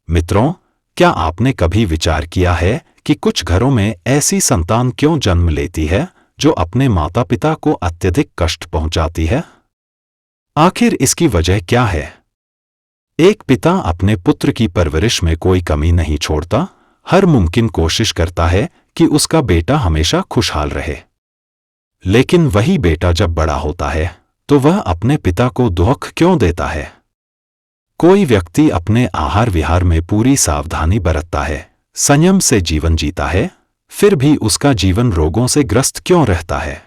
मित्रों, क्या आपने कभी विचार किया है कि कुछ घरों में ऐसी संतान क्यों जन्म लेती है जो अपने माता पिता को अत्यधिक कष्ट पहुंचाती है? आखिर इसकी वजह क्या है? एक पिता अपने पुत्र की परवरिश में कोई कमी नहीं छोड़ता, हर मुमकिन कोशिश करता है कि उसका बेटा हमेशा खुशहाल रहे। लेकिन वही बेटा जब बड़ा होता है तो वह अपने पिता को दुख क्यों देता है? कोई व्यक्ति अपने आहार विहार में पूरी सावधानी बरतता है, संयम से जीवन जीता है, फिर भी उसका जीवन रोगों से ग्रस्त क्यों रहता है?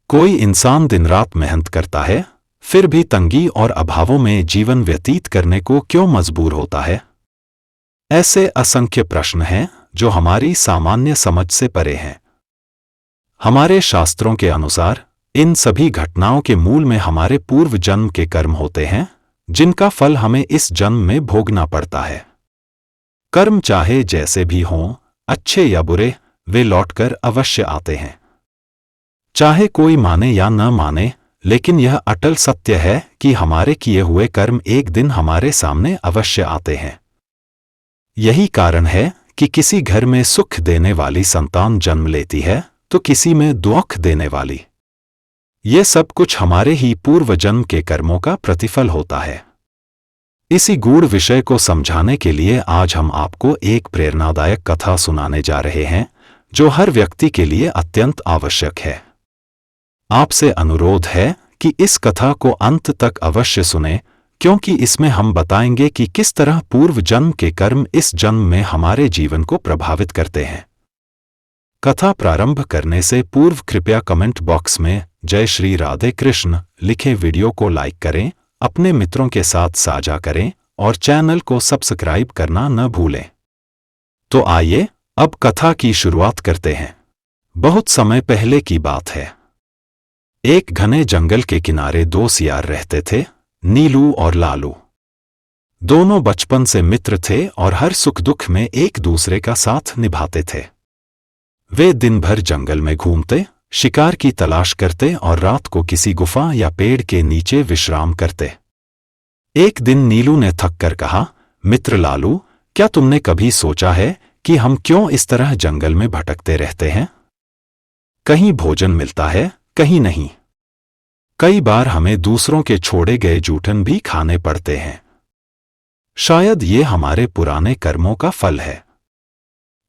कोई इंसान दिन रात मेहनत करता है, फिर भी तंगी और अभावों में जीवन व्यतीत करने को क्यों मजबूर होता है? ऐसे असंख्य प्रश्न हैं जो हमारी सामान्य समझ से परे हैं। हमारे शास्त्रों के अनुसार इन सभी घटनाओं के मूल में हमारे पूर्व जन्म के कर्म होते हैं, जिनका फल हमें इस जन्म में भोगना पड़ता है। कर्म चाहे जैसे भी हों, अच्छे या बुरे, वे लौटकर अवश्य आते हैं। चाहे कोई माने या न माने, लेकिन यह अटल सत्य है कि हमारे किए हुए कर्म एक दिन हमारे सामने अवश्य आते हैं। यही कारण है कि किसी घर में सुख देने वाली संतान जन्म लेती है तो किसी में दुख देने वाली। ये सब कुछ हमारे ही पूर्व जन्म के कर्मों का प्रतिफल होता है। इसी गूढ़ विषय को समझाने के लिए आज हम आपको एक प्रेरणादायक कथा सुनाने जा रहे हैं, जो हर व्यक्ति के लिए अत्यंत आवश्यक है। आपसे अनुरोध है कि इस कथा को अंत तक अवश्य सुनें, क्योंकि इसमें हम बताएंगे कि किस तरह पूर्व जन्म के कर्म इस जन्म में हमारे जीवन को प्रभावित करते हैं। कथा प्रारंभ करने से पूर्व कृपया कमेंट बॉक्स में जय श्री राधे कृष्ण लिखे वीडियो को लाइक करें, अपने मित्रों के साथ साझा करें और चैनल को सब्सक्राइब करना न भूलें। तो आइए अब कथा की शुरुआत करते हैं। बहुत समय पहले की बात है। एक घने जंगल के किनारे दो सियार रहते थे, नीलू और लालू। दोनों बचपन से मित्र थे और हर सुख दुख में एक दूसरे का साथ निभाते थे। वे दिन भर जंगल में घूमते, शिकार की तलाश करते और रात को किसी गुफा या पेड़ के नीचे विश्राम करते। एक दिन नीलू ने थक कर कहा, मित्र लालू, क्या तुमने कभी सोचा है कि हम क्यों इस तरह जंगल में भटकते रहते हैं? कहीं भोजन मिलता है, कहीं नहीं। कई बार हमें दूसरों के छोड़े गए जूठन भी खाने पड़ते हैं। शायद ये हमारे पुराने कर्मों का फल है।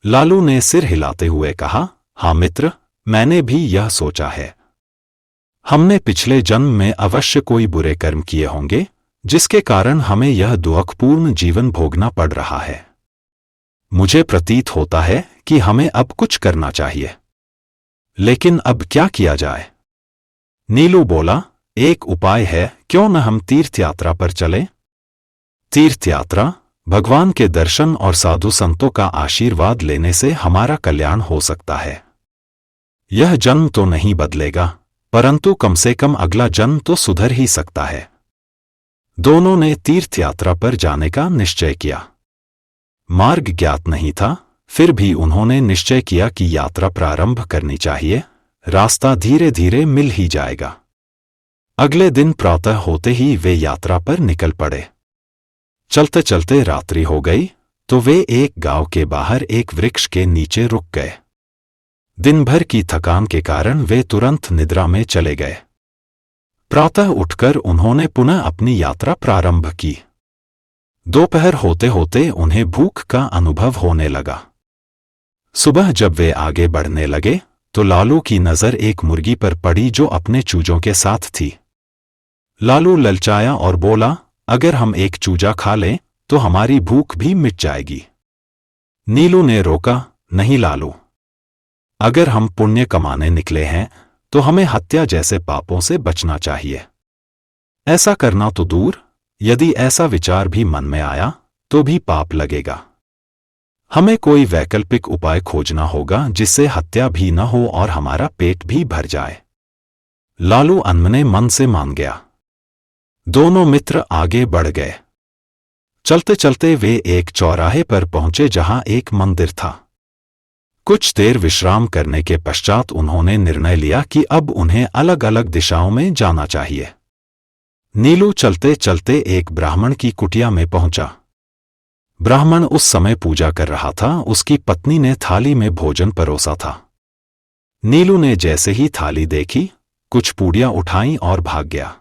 लालू ने सिर हिलाते हुए कहा, हाँ मित्र, मैंने भी यह सोचा है। हमने पिछले जन्म में अवश्य कोई बुरे कर्म किए होंगे, जिसके कारण हमें यह दुखपूर्ण जीवन भोगना पड़ रहा है। मुझे प्रतीत होता है कि हमें अब कुछ करना चाहिए। लेकिन अब क्या किया जाए? नीलू बोला, एक उपाय है, क्यों न हम तीर्थ यात्रा पर चलें? तीर्थ यात्रा, भगवान के दर्शन और साधु संतों का आशीर्वाद लेने से हमारा कल्याण हो सकता है। यह जन्म तो नहीं बदलेगा, परंतु कम से कम अगला जन्म तो सुधर ही सकता है। दोनों ने तीर्थ यात्रा पर जाने का निश्चय किया। मार्ग ज्ञात नहीं था, फिर भी उन्होंने निश्चय किया कि यात्रा प्रारंभ करनी चाहिए, रास्ता धीरे धीरे मिल ही जाएगा। अगले दिन प्रातः होते ही वे यात्रा पर निकल पड़े। चलते चलते रात्रि हो गई तो वे एक गांव के बाहर एक वृक्ष के नीचे रुक गए। दिन भर की थकान के कारण वे तुरंत निद्रा में चले गए। प्रातः उठकर उन्होंने पुनः अपनी यात्रा प्रारंभ की। दोपहर होते होते उन्हें भूख का अनुभव होने लगा। सुबह जब वे आगे बढ़ने लगे तो लालू की नजर एक मुर्गी पर पड़ी जो अपने चूजों के साथ थी। लालू ललचाया और बोला, अगर हम एक चूजा खा लें तो हमारी भूख भी मिट जाएगी। नीलू ने रोका, नहीं लालू, अगर हम पुण्य कमाने निकले हैं तो हमें हत्या जैसे पापों से बचना चाहिए। ऐसा करना तो दूर, यदि ऐसा विचार भी मन में आया तो भी पाप लगेगा। हमें कोई वैकल्पिक उपाय खोजना होगा जिससे हत्या भी न हो और हमारा पेट भी भर जाए। लालू अनमने मन से मान गया। दोनों मित्र आगे बढ़ गए। चलते चलते वे एक चौराहे पर पहुंचे जहां एक मंदिर था। कुछ देर विश्राम करने के पश्चात उन्होंने निर्णय लिया कि अब उन्हें अलग अलग दिशाओं में जाना चाहिए। नीलू चलते चलते एक ब्राह्मण की कुटिया में पहुंचा। ब्राह्मण उस समय पूजा कर रहा था। उसकी पत्नी ने थाली में भोजन परोसा था। नीलू ने जैसे ही थाली देखी, कुछ पूड़ियां उठाई और भाग गया।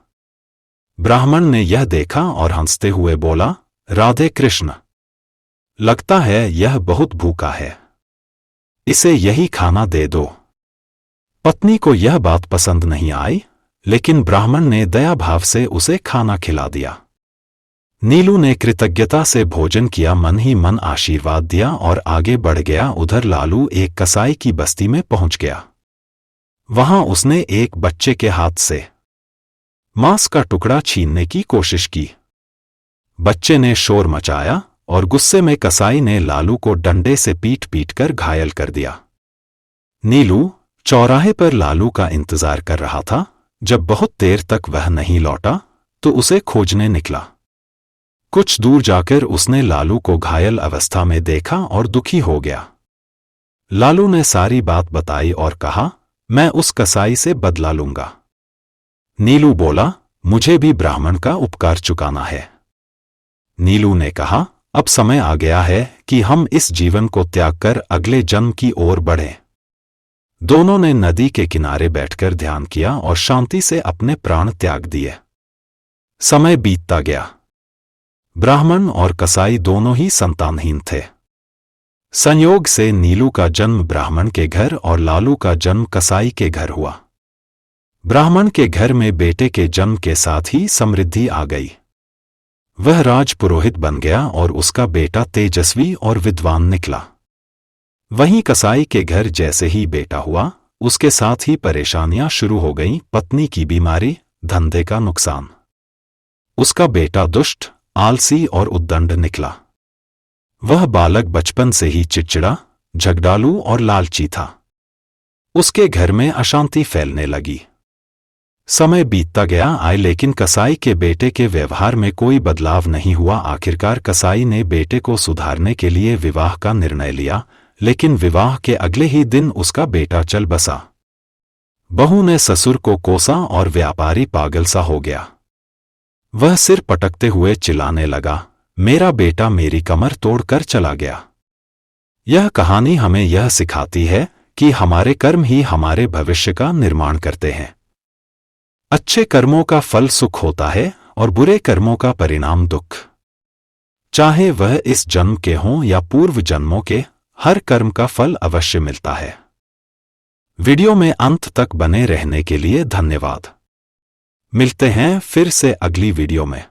ब्राह्मण ने यह देखा और हंसते हुए बोला, राधे कृष्ण, लगता है यह बहुत भूखा है, इसे यही खाना दे दो। पत्नी को यह बात पसंद नहीं आई, लेकिन ब्राह्मण ने दया भाव से उसे खाना खिला दिया। नीलू ने कृतज्ञता से भोजन किया, मन ही मन आशीर्वाद दिया और आगे बढ़ गया। उधर लालू एक कसाई की बस्ती में पहुंच गया। वहां उसने एक बच्चे के हाथ से मांस का टुकड़ा छीनने की कोशिश की। बच्चे ने शोर मचाया और गुस्से में कसाई ने लालू को डंडे से पीट पीट कर घायल कर दिया। नीलू चौराहे पर लालू का इंतजार कर रहा था। जब बहुत देर तक वह नहीं लौटा तो उसे खोजने निकला। कुछ दूर जाकर उसने लालू को घायल अवस्था में देखा और दुखी हो गया। लालू ने सारी बात बताई और कहा, मैं उस कसाई से बदला लूंगा। नीलू बोला, मुझे भी ब्राह्मण का उपकार चुकाना है। नीलू ने कहा, अब समय आ गया है कि हम इस जीवन को त्याग कर अगले जन्म की ओर बढ़ें। दोनों ने नदी के किनारे बैठकर ध्यान किया और शांति से अपने प्राण त्याग दिए। समय बीतता गया। ब्राह्मण और कसाई दोनों ही संतानहीन थे। संयोग से नीलू का जन्म ब्राह्मण के घर और लालू का जन्म कसाई के घर हुआ। ब्राह्मण के घर में बेटे के जन्म के साथ ही समृद्धि आ गई। वह राजपुरोहित बन गया और उसका बेटा तेजस्वी और विद्वान निकला। वहीं कसाई के घर जैसे ही बेटा हुआ, उसके साथ ही परेशानियां शुरू हो गईं। पत्नी की बीमारी, धंधे का नुकसान। उसका बेटा दुष्ट, आलसी और उद्दंड निकला। वह बालक बचपन से ही चिड़चिड़ा, झगड़ालू और लालची था। उसके घर में अशांति फैलने लगी। समय बीतता गया लेकिन कसाई के बेटे के व्यवहार में कोई बदलाव नहीं हुआ। आखिरकार कसाई ने बेटे को सुधारने के लिए विवाह का निर्णय लिया, लेकिन विवाह के अगले ही दिन उसका बेटा चल बसा। बहू ने ससुर को कोसा और व्यापारी पागल सा हो गया। वह सिर पटकते हुए चिल्लाने लगा, मेरा बेटा मेरी कमर तोड़कर चला गया। यह कहानी हमें यह सिखाती है कि हमारे कर्म ही हमारे भविष्य का निर्माण करते हैं। अच्छे कर्मों का फल सुख होता है और बुरे कर्मों का परिणाम दुख। चाहे वह इस जन्म के हों या पूर्व जन्मों के, हर कर्म का फल अवश्य मिलता है। वीडियो में अंत तक बने रहने के लिए धन्यवाद। मिलते हैं फिर से अगली वीडियो में।